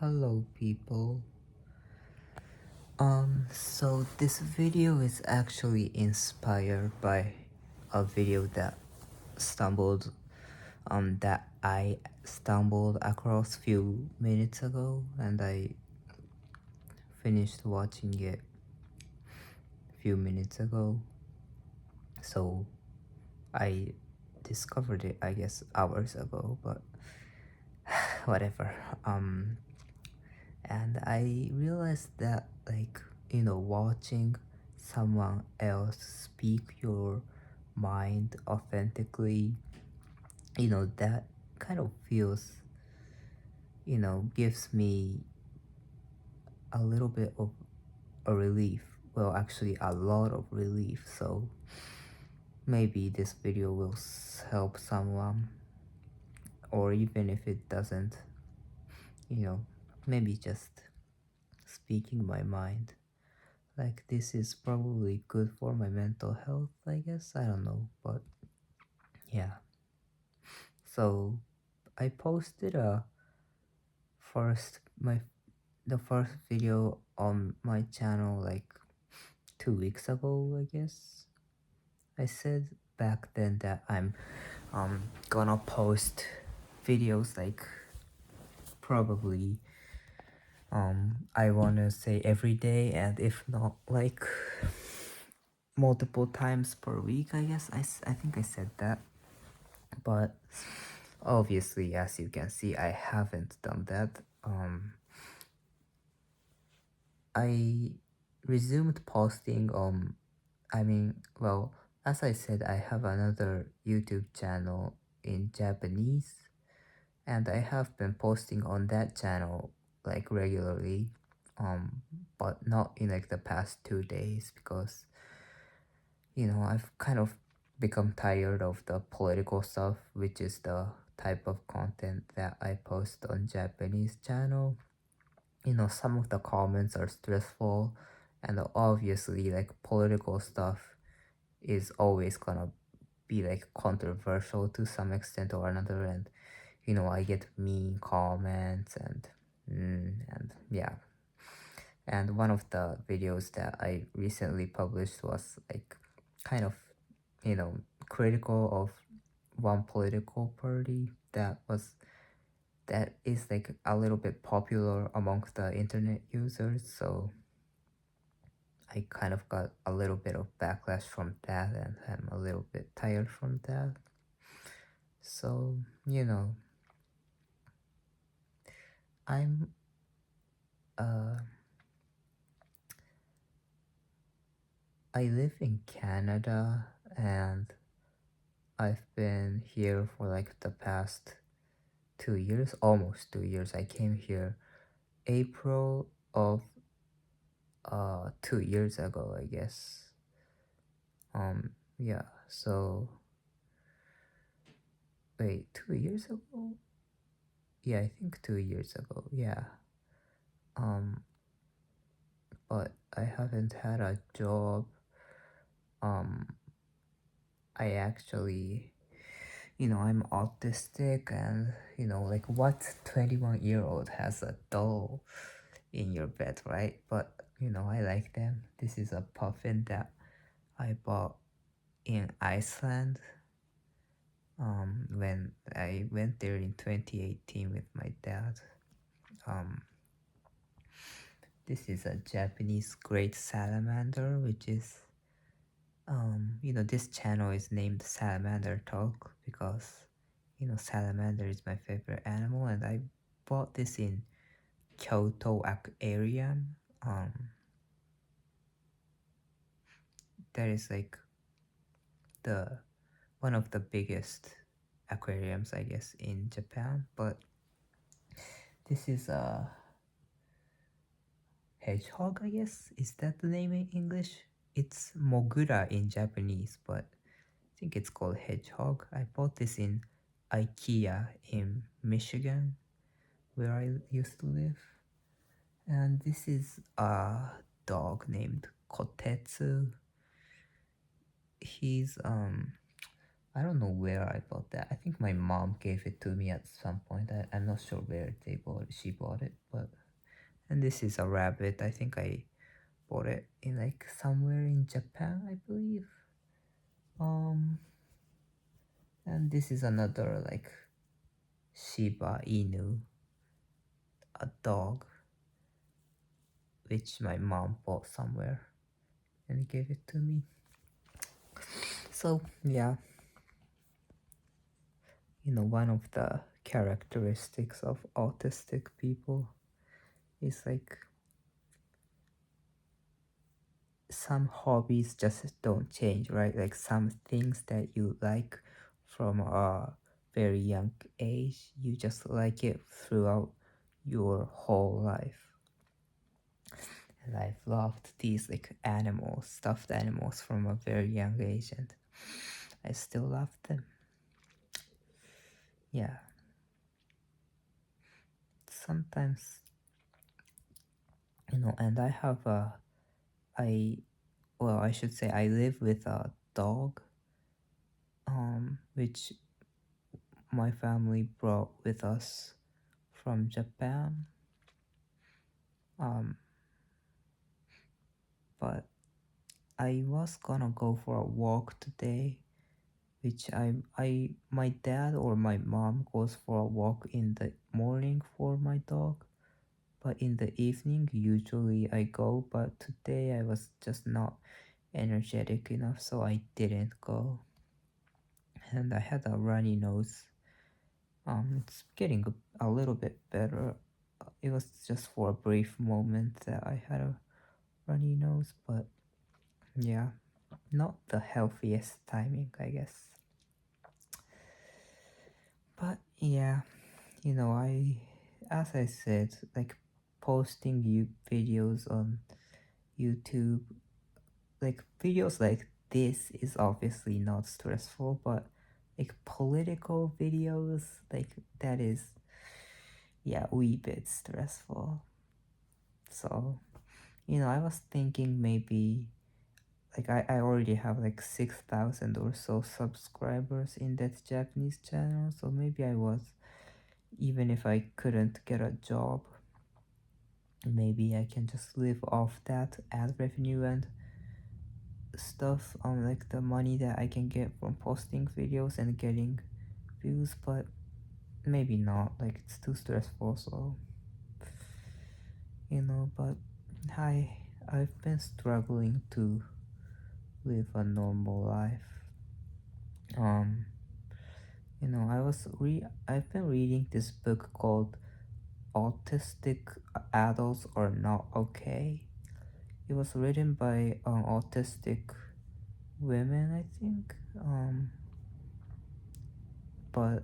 Hello people. So this video is actually inspired by a video that I stumbled across few minutes ago, and I finished watching it few minutes ago. So I discovered it, I guess, hours ago, but whatever. And I realized that, like, watching someone else speak your mind authentically, that kind of feels, gives me a little bit of a relief. Well, actually, a lot of relief. So maybe this video will help someone, or even if it doesn't, you know, maybe just speaking my mind. Like, this is probably good for my mental health, I guess. I don't know, but yeah. So I posted first my the first video on my channel like 2 weeks ago, I guess. I said back then that I'm gonna post videos like probably I wanna say every day, and if not like multiple times per week, I guess. I think I said that, but obviously, as you can see, I haven't done that. I resumed posting well, as I said, I have another YouTube channel in Japanese, and I have been posting on that channel like regularly, but not in like the past 2 days because I've kind of become tired of the political stuff, which is the type of content that I post on Japanese channel. Some of the comments are stressful, and obviously like political stuff is always gonna be like controversial to some extent or another, and I get mean comments and yeah. And one of the videos that I recently published was like kind of you know critical of one political party that is like a little bit popular amongst the internet users. So I kind of got a little bit of backlash from that, and I'm a little bit tired from that. So I'm uh I live in Canada, and I've been here for like the past 2 years, almost 2 years. I came here April of 2 years ago, I guess. Yeah, so wait, 2 years ago? Yeah, I think 2 years ago, yeah. Um, but I haven't had a job. Um, I actually, I'm autistic, and like what 21-year-old has a doll in your bed, right? But I like them. This is a puffin that I bought in Iceland when I went there in 2018 with my dad. Um, this is a Japanese great salamander, which is this channel is named Salamander Talk because salamander is my favorite animal, and I bought this in Kyoto Aquarium. That is like the one of the biggest aquariums, I guess, in Japan. But this is a hedgehog, I guess. Is that the name in English? It's Mogura in Japanese, but I think it's called hedgehog. I bought this in IKEA in Michigan, where I used to live. And this is a dog named Kotetsu. He's I don't know where I bought that. I think my mom gave it to me at some point. I'm not sure where she bought it, but and this is a rabbit. I think I bought it in like somewhere in Japan, I believe. Um and this is another like Shiba Inu, a dog which my mom bought somewhere and gave it to me. So yeah, one of the characteristics of autistic people is like some hobbies just don't change, right? Like some things that you like from a very young age, you just like it throughout your whole life. And I've loved these like animals, stuffed animals from a very young age, and I still love them. Yeah. Sometimes, and I have I, well, I should say I live with a dog, which my family brought with us from Japan. Um, but I was gonna go for a walk today, which my dad or my mom goes for a walk in the morning for my dog, but in the evening usually I go. But today I was just not energetic enough, so I didn't go, and I had a runny nose. It's getting a little bit better. It was just for a brief moment that I had a runny nose, but yeah, not the healthiest timing, I guess. But yeah, as I said, like posting videos on YouTube, like videos like this is obviously not stressful, but like political videos, like that is, yeah, wee bit stressful. So, I was thinking maybe like I already have like 6,000 or so subscribers in that Japanese channel, so maybe I was, even if I couldn't get a job, maybe I can just live off that ad revenue and stuff, on like the money that I can get from posting videos and getting views. But maybe not, like it's too stressful. So, but I've been struggling to live a normal life. um I've been reading this book called Autistic Adults Are Not Okay. It was written by autistic women, I think. But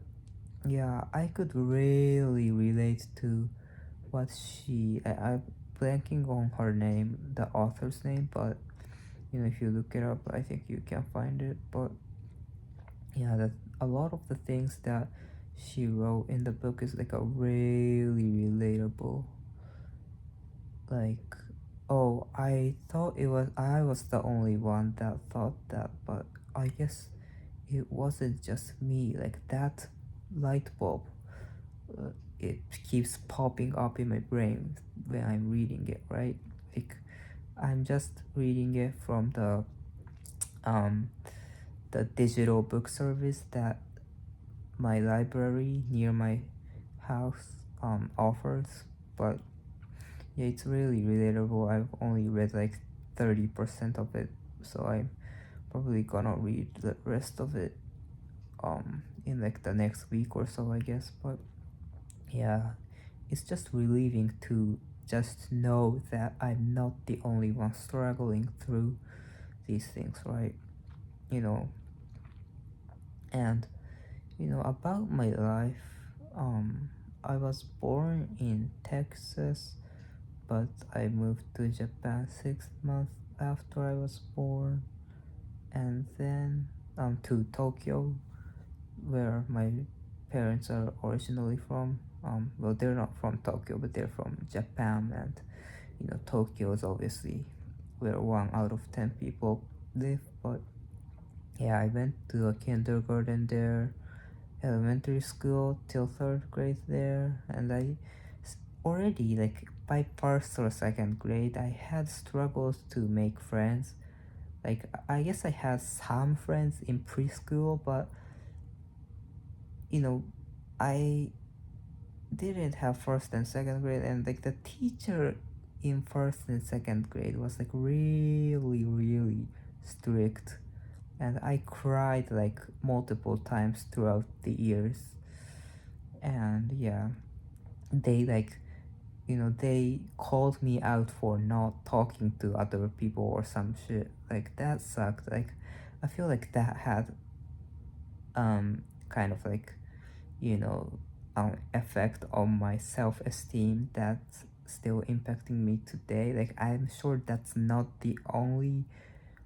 yeah, I could really relate to what I'm blanking on her name, the author's name, but if you look it up, I think you can find it. But yeah, that a lot of the things that she wrote in the book is like a really relatable. Like, oh, I was the only one that thought that, but I guess it wasn't just me. Like that light bulb, it keeps popping up in my brain when I'm reading it, right? Like I'm just reading it from um the digital book service that my library near my house offers. But yeah, it's really relatable. I've only read like 30% of it, so I'm probably gonna read the rest of it in like the next week or so, I guess. But yeah, it's just relieving to just know that I'm not the only one struggling through these things, right? You know, and about my life, I was born in Texas, but I moved to Japan 6 months after I was born, and then to Tokyo, where my parents are originally from. Well, they're not from Tokyo, but they're from Japan, and Tokyo is obviously where 1 out of 10 people live. But Yeah, I went to a kindergarten there, elementary school till third grade there, and already like by first or second grade I had struggles to make friends. Like I guess I had some friends in preschool, but you know, I didn't have first and second grade, and like the teacher in first and second grade was like really strict, and I cried like multiple times throughout the years. And yeah, they like, they called me out for not talking to other people or some shit. Like that sucked. Like I feel like that had kind of like, you know effect on my self-esteem that's still impacting me today. Like I'm sure that's not the only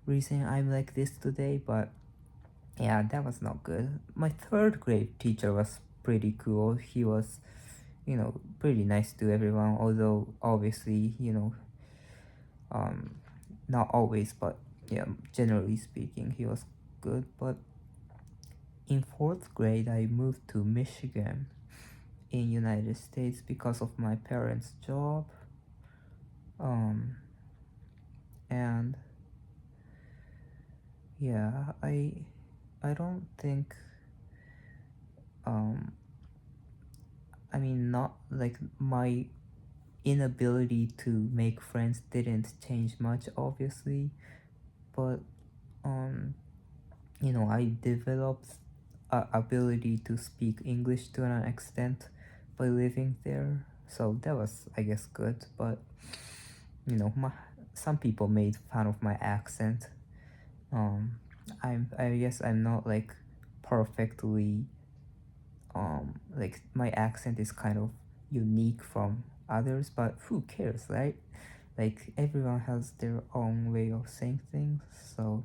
reason I'm like this today, but yeah, that was not good. My third grade teacher was pretty cool. He was, pretty nice to everyone, although obviously, um not always, but yeah, generally speaking, he was good. But in fourth grade I moved to Michigan in United States because of my parents' job. Um and yeah, I don't think, um I mean, not like my inability to make friends didn't change much, obviously, but um I developed a ability to speak English to an extent by living there, so that was, I guess, good. But some people made fun of my accent. um I guess I'm not like perfectly, like my accent is kind of unique from others, but who cares, right? Like everyone has their own way of saying things. So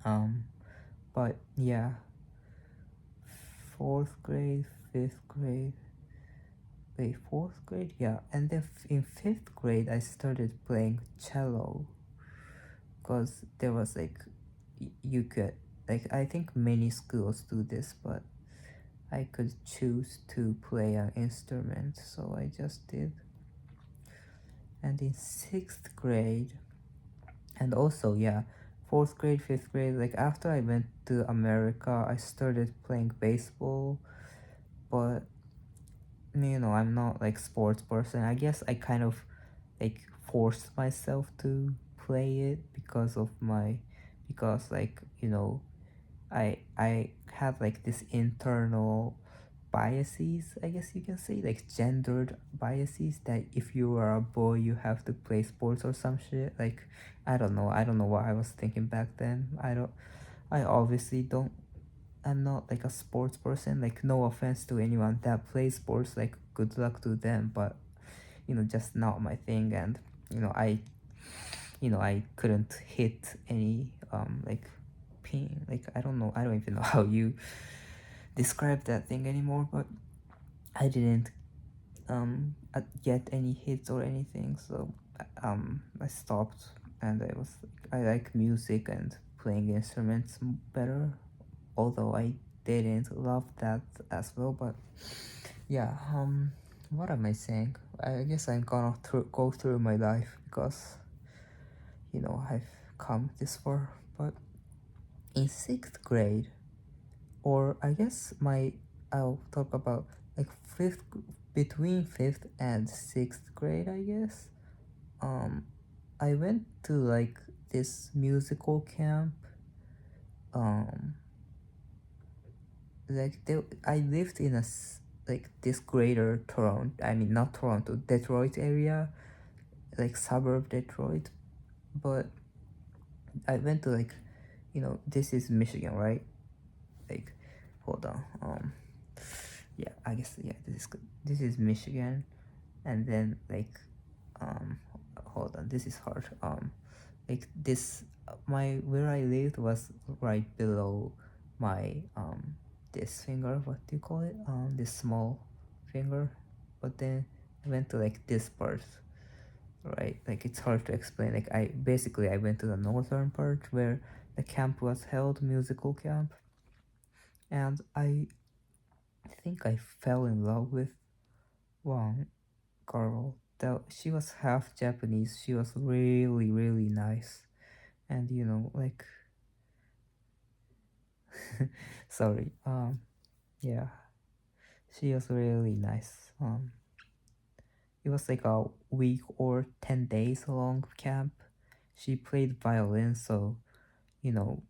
um but yeah, fourth grade, fifth grade, wait, fourth grade, yeah, and then in fifth grade I started playing cello, because there was like, you could, like, I think many schools do this, but I could choose to play an instrument, so I just did. And in sixth grade, and also, yeah, fourth grade, fifth grade, like after I went to America, I started playing baseball. But I'm not like sports person. I guess I kind of like forced myself to play it because like, I have like this internal biases, I guess you can say, like gendered biases, that if you are a boy you have to play sports or some shit. Like I don't know what I was thinking back then. I obviously don't I'm not like a sports person. Like no offense to anyone that plays sports, like good luck to them, but just not my thing. And I couldn't hit any like pin. Like I don't even know how you describe that thing anymore, but I didn't get any hits or anything. So I stopped, and I like music and playing instruments better, although I didn't love that as well. But yeah, what am I saying? I guess I'm gonna go through my life because I've come this far. But in sixth grade, or I guess I'll talk about like between fifth and sixth grade, I guess. Um, I went to like this musical camp. Um, I lived in like this greater Toronto. I mean, not Toronto, Detroit area, like suburb Detroit. But I went to like, this is Michigan, right? Like, hold on. Yeah, I guess, yeah, this is good. This is Michigan, and then like, um, hold on, this is hard. Like this, my where I lived was right below my this finger. What do you call it? This small finger. But then I went to like this part, right? Like it's hard to explain. Like I went to the northern part where the camp was held, musical camp, and I think I fell in love with one girl. That she was half Japanese. She was really really nice, and like sorry. Yeah, she was really nice. It was like a week or 10 days long camp. She played violin, so you know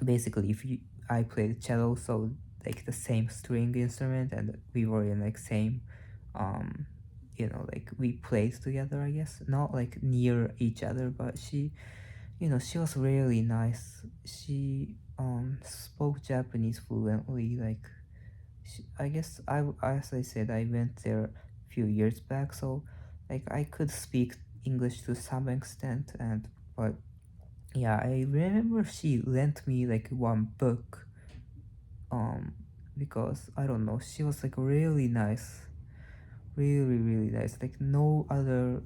basically if you I played cello, so like the same string instrument, and we were in like same um like we played together, I guess, not like near each other, but she was really nice. She spoke Japanese fluently. Like I guess as I said, I went there a few years back, so like I could speak English to some extent, and but yeah, I remember she lent me like one book, um, because I don't know, she was like really nice, really really nice. Like no other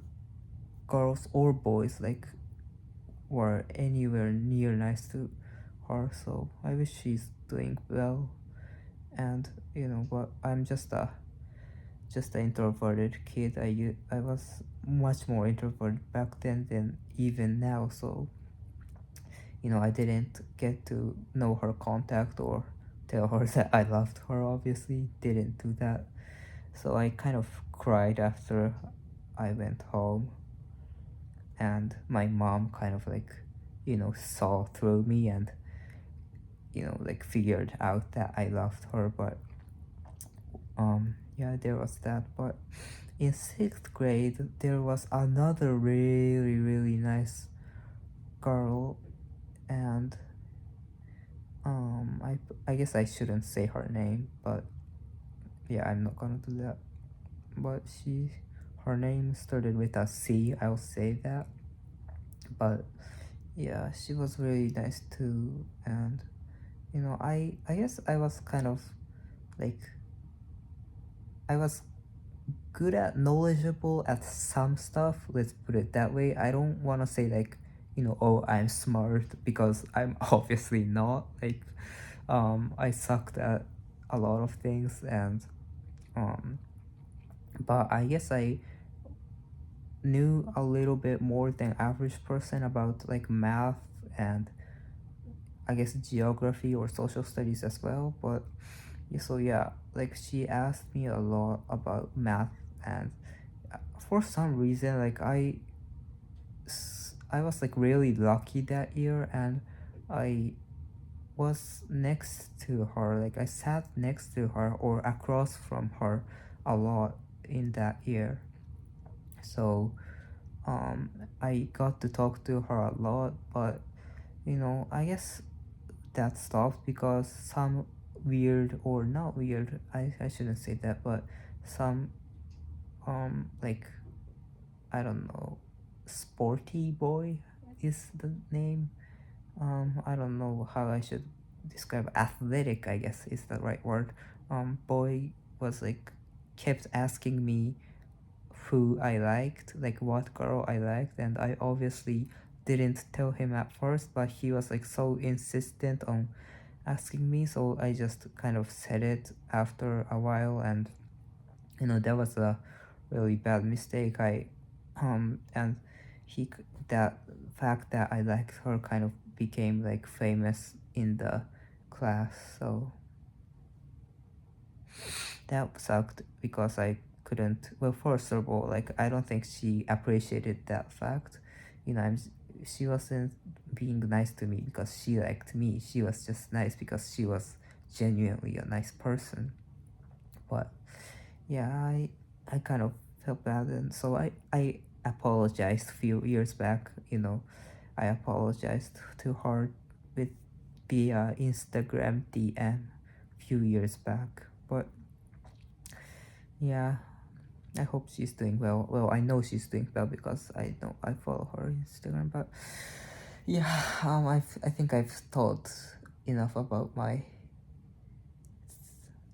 girls or boys like were anywhere near nice to her. So I wish she's doing well. And but I'm just an introverted kid. I was much more introverted back then than even now. So I didn't get to know her contact or tell her that I loved her. Obviously, didn't do that. So I kind of cried after I went home, and my mom kind of like, saw through me and, like figured out that I loved her. But yeah, there was that. But in sixth grade, there was another really, really nice girl, and I guess I shouldn't say her name, but yeah, I'm not gonna do that. But her name started with a C. I'll say that. But yeah, she was really nice too, and I guess I was kind of like I was good at knowledgeable at some stuff. Let's put it that way. I don't want to say like oh, I'm smart, because I'm obviously not. Like I sucked at a lot of things, and um but I guess I knew a little bit more than average person about like math and I guess geography or social studies as well. But yeah, so yeah, like she asked me a lot about math, and for some reason, like I was like really lucky that year, and I was next to her. Like I sat next to her or across from her a lot in that year. So um I got to talk to her a lot, but I guess that stopped because some weird, or not weird, I shouldn't say that, but some like I don't know, sporty boy is the name. I don't know how I should describe, athletic, I guess is the right word. Boy was like kept asking me who I liked, like what girl I liked, and I obviously didn't tell him at first, but he was like so insistent on asking me, so I just kind of said it after a while, and that was a really bad mistake. And that fact that I liked her kind of became like famous in the class, so that sucked because I couldn't. Well, first of all, like I don't think she appreciated that fact. You know, she wasn't being nice to me because she liked me. She was just nice because she was genuinely a nice person. But yeah, I kind of felt bad, and so I apologized a few years back. I apologized to her with via Instagram DM few years back. But yeah, I hope she's doing well. Well, I know she's doing well because I know I follow her on Instagram. But yeah, I think I've thought enough about my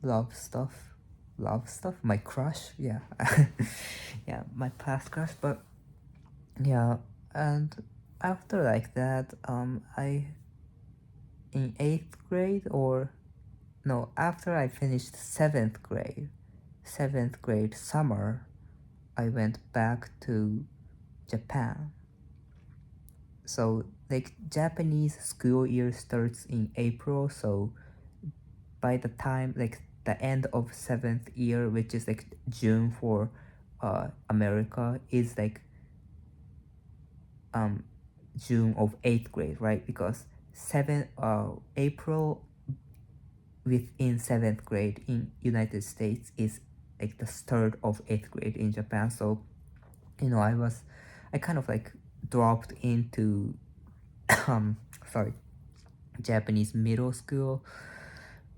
love stuff. Love stuff, my crush, yeah. Yeah, my past crush. But yeah, and after like that, I in 8th grade, or no, after I finished 7th grade summer, I went back to Japan. So like Japanese school year starts in April, so by the time like the end of 7th year, which is like June for America, is like um June of 8th grade, right? Because 7 April within 7th grade in United States is like the start of 8th grade in Japan. So I kind of like dropped into um sorry, Japanese middle school.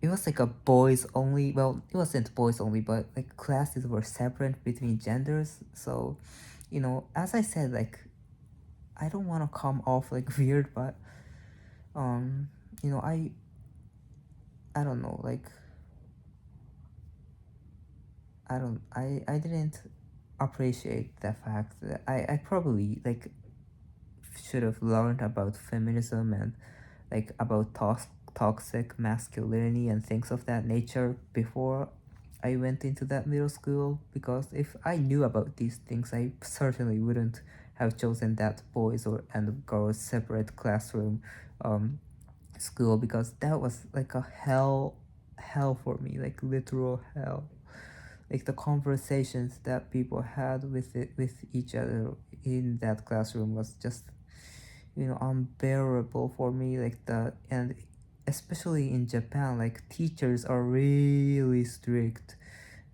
It was like a boys only, well, it wasn't boys only, but like classes were separate between genders. So as I said, like I don't want to come off like weird, but um you know I don't know, like I didn't appreciate the fact that I probably like should have learned about feminism and like about toxic masculinity and things of that nature before I went into that middle school, because if I knew about these things, I certainly wouldn't have chosen that boys or and girls separate classroom um school, because that was like a hell for me, like literal hell. Like the conversations that people had with each other in that classroom was just unbearable for me, like the and especially in Japan, like teachers are really strict,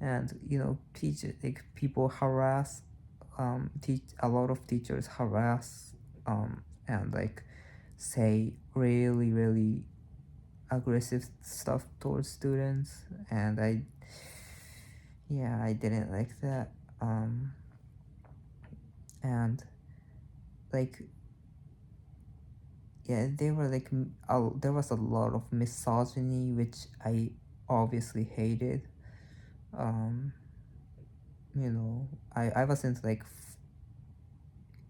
and teacher like people harass, teach a lot of teachers harass and like say really really aggressive stuff towards students, and I didn't like that. And like yeah, they were like there was a lot of misogyny, which I obviously hated. um I wasn't like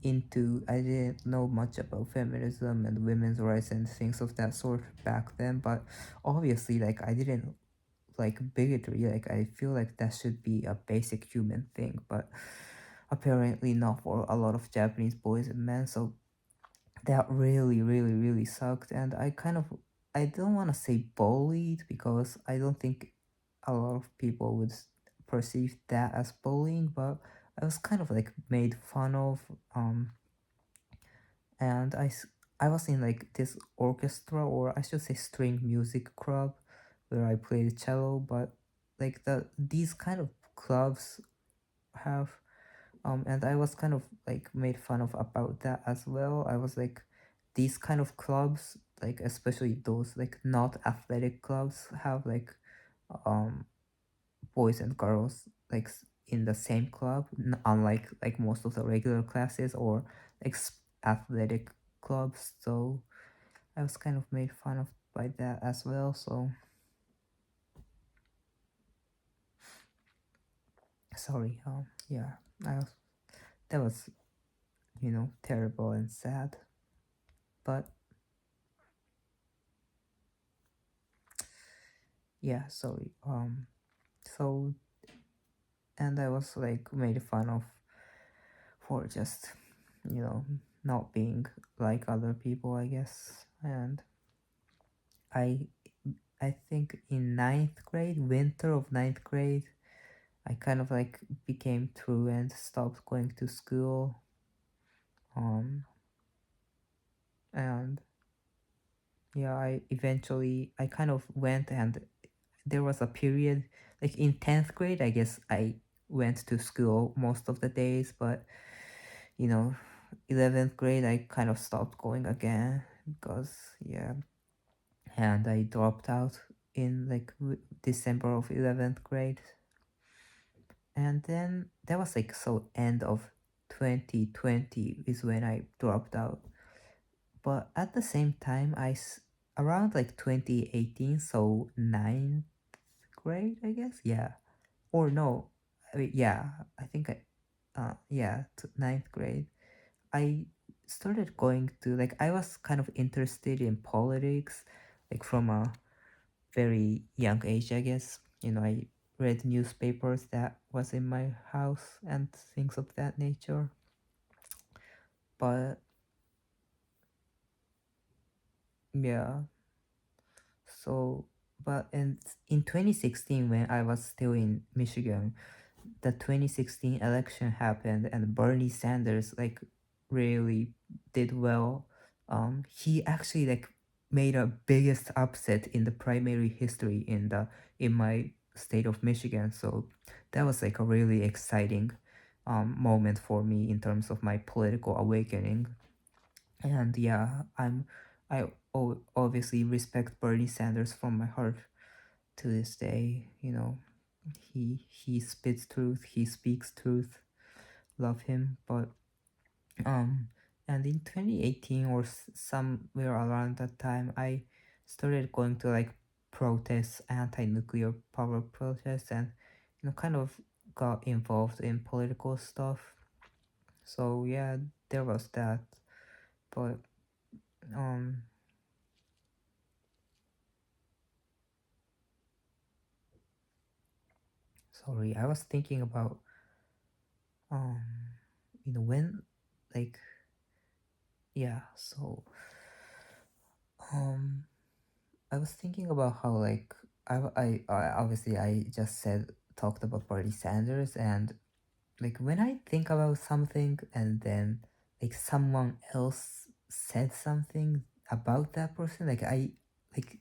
into, I didn't know much about feminism and women's rights and things of that sort back then, but obviously like I didn't like bigotry. Like I feel like that should be a basic human thing, but apparently not for a lot of Japanese boys and men. So that really really really sucked, and I don't want to say bullied, because I don't think a lot of people would perceive that as bullying, but I was kind of like made fun of. And I was in like this orchestra, or I should say string music club, where I played cello. But like these kind of clubs have and I was kind of like made fun of about that as well. I was like, these kind of clubs, like especially those like not athletic clubs, have like um boys and girls like in the same club, unlike like most of the regular classes or like athletic clubs. So I was kind of made fun of by that as well. So sorry. Yeah, I was, that was terrible and sad. But yeah, sorry. So and I was like made fun of for just you know not being like other people, I guess. And I I think in ninth grade, winter of ninth grade, I kind of like became truant, stopped going to school. Um and yeah, I kind of went, and there was a period like in 10th grade, I guess I went to school most of the days, but you know 11th grade I kind of stopped going again, because yeah, and I dropped out in like December of 11th grade. And then that was like so end of 2020 is when I dropped out. But at the same time, around like 2018, so ninth grade, I guess. Yeah, or no, yeah, I think yeah, ninth grade. I started going to, like, I was kind of interested in politics, like from a very young age, I guess. I read newspapers that was in my house and things of that nature. But yeah, so but in 2016 when I was still in Michigan, the 2016 election happened and Bernie Sanders like really did well. He actually like made a biggest upset in the primary history in my state of Michigan. So that was like a really exciting moment for me in terms of my political awakening. And yeah, I obviously respect Bernie Sanders from my heart to this day. He spits truth, he speaks truth. Love him. But um, and in 2018 or somewhere around that time, I started going to like protests, anti-nuclear power protests, and kind of got involved in political stuff. So yeah, there was that. But um, sorry, I was thinking about um, when like yeah. So um I was thinking about how like I obviously I just said talked about Bernie Sanders, and like when I think about something and then like someone else said something about that person, like I like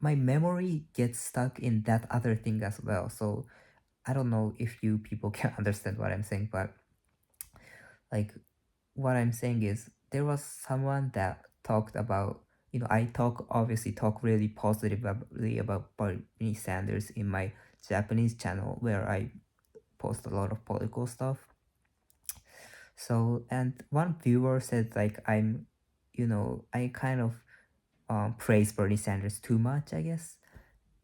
my memory gets stuck in that other thing as well. So I don't know if you people can understand what I'm saying, but like what I'm saying is there was someone that talked about, I obviously talk really positively about Bernie Sanders in my Japanese channel where I post a lot of political stuff. So and one viewer said like I kind of praise Bernie Sanders too much, I guess.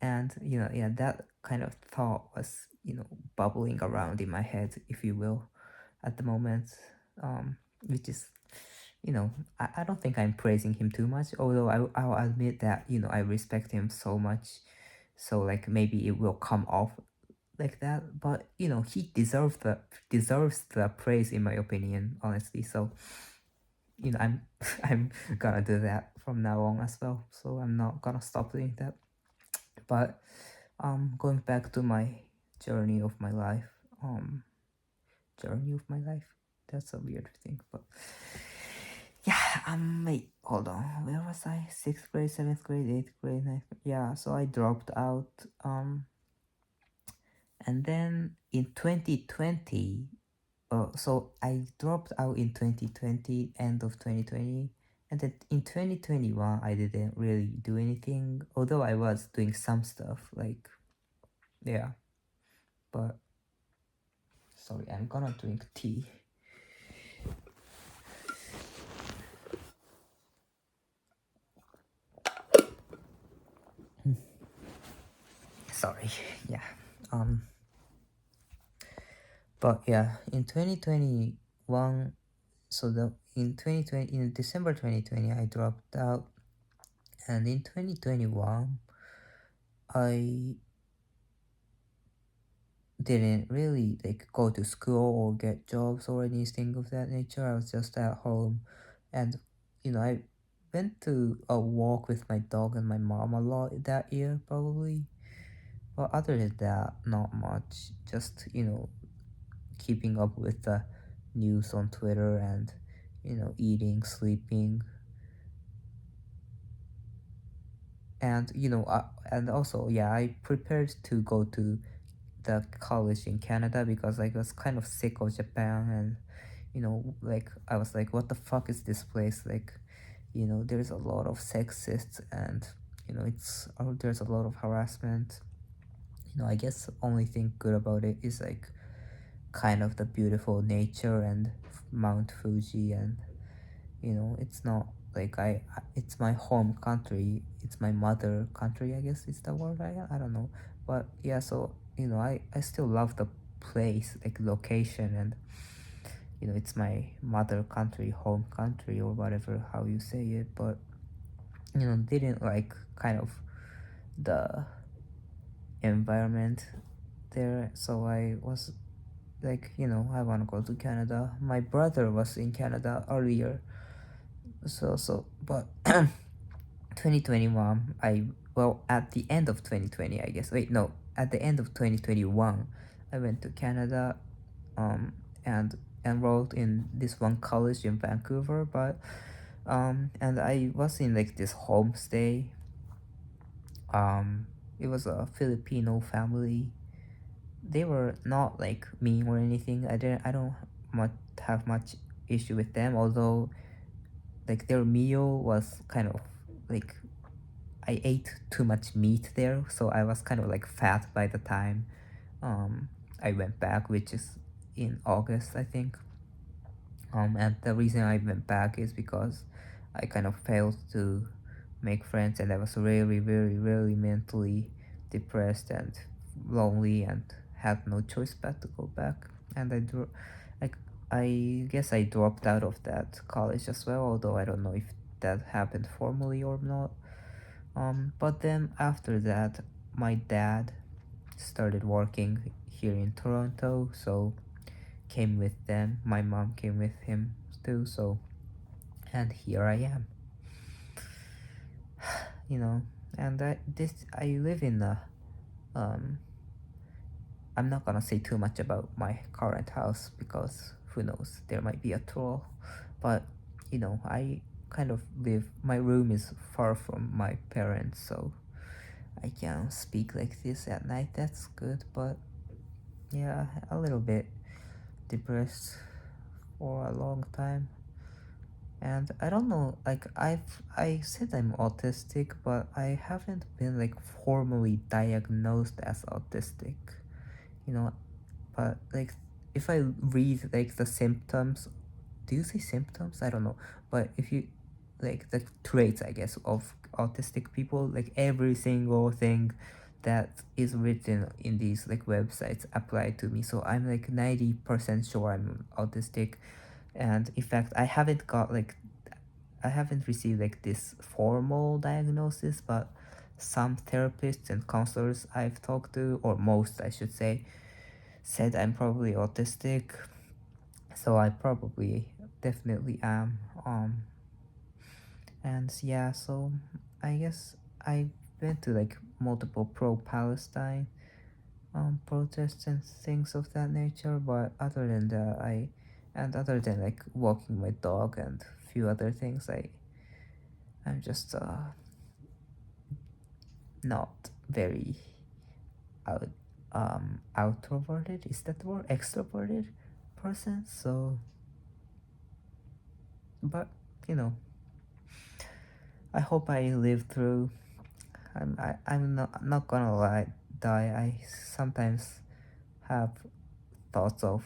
And yeah, that kind of thought was bubbling around in my head, if you will, at the moment. Which is I don't think I'm praising him too much, although I'll admit that I respect him so much, so like maybe it will come off like that. But he deserves the praise in my opinion, honestly. So I'm I'm gonna do that from now on as well, so I'm not gonna stop doing that. But going back to my journey of my life, um journey of my life, that's a weird thing. But yeah, wait, hold on, where was I? Sixth grade, seventh grade, eighth grade, ninth grade. Yeah, so I dropped out, and then in 2020, so I dropped out in 2020, end of 2020, and then in 2021 I didn't really do anything, although I was doing some stuff, like, yeah. But sorry, I'm gonna drink tea. Sorry. Yeah. um but yeah, in 2021, so the in 2020, in December 2020 I dropped out, and in 2021 I didn't really like go to school or get jobs or anything of that nature. I was just at home, and I went to a walk with my dog and my mom a lot that year, probably. But other than that, not much. Just keeping up with the news on Twitter, and eating, sleeping, and and also, yeah, I prepared to go to the college in Canada because I was kind of sick of Japan. And like I was like, what the fuck is this place like? There's a lot of sexists, and there's a lot of harassment. I guess only thing good about it is like kind of the beautiful nature and Mount Fuji. And it's not like it's my home country, it's my mother country, I guess is the word. I don't know. But yeah, so I still love the place, like location, and it's my mother country, home country, or whatever how you say it. But didn't like kind of the environment there. So I was like, I want to go to Canada. My brother was in Canada earlier, but 2021, at the end of 2020, I guess. Wait, no, at the end of 2021, I went to Canada, and enrolled in this one college in Vancouver, and I was in like this homestay. It was a Filipino family. They were not like mean or anything. I don't much have much issue with them, although like their meal was kind of like I ate too much meat there, so I was kind of like fat by the time um I went back, which is in August, I think. And the reason I went back is because I kind of failed to make friends, and I was really, really, really mentally depressed and lonely, and had no choice but to go back. And like I guess I dropped out of that college as well, although I don't know if that happened formally or not. But then after that, my dad started working here in Toronto, so came with them. My mom came with him too, so and here I am, you know. And I live in a um. I'm not gonna say too much about my current house because who knows, there might be a troll, but I kind of live. My room is far from my parents, so I can speak like this at night. That's good, but yeah, a little bit depressed for a long time. And I don't know, like I said I'm autistic, but I haven't been like formally diagnosed as autistic, you know. But like if I read like the symptoms, do you say symptoms? I don't know. But if you like the traits, I guess, of autistic people, like every single thing that is written in these like websites apply to me. So I'm like 90% sure I'm autistic. And in fact, I haven't received like this formal diagnosis, but some therapists and counselors I've talked to, or most I should say, said I'm probably autistic. So I probably definitely am. And yeah, so I guess I went to like multiple pro-Palestine protests and things of that nature, but other than like walking my dog and few other things, I'm just not very out outroverted, is that the word, extroverted person. So but you know I hope I live through. I'm not gonna lie, die. I sometimes have thoughts of,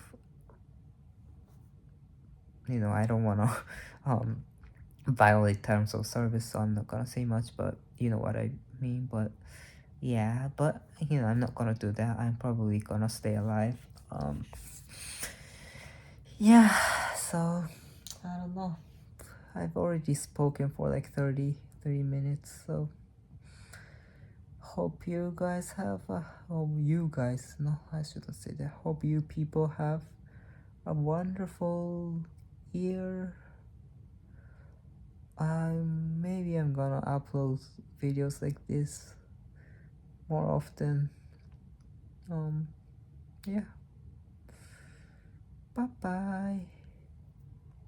I don't wanna um violate terms of service, so I'm not gonna say much, but you know what I mean. But yeah, but I'm not gonna do that. I'm probably gonna stay alive. Yeah, so I don't know. I've already spoken for like 30 minutes, so hope you guys have hope you guys, no, I shouldn't say that. Hope you people have a wonderful year. Maybe I'm gonna upload videos like this more often. um yeah, bye bye.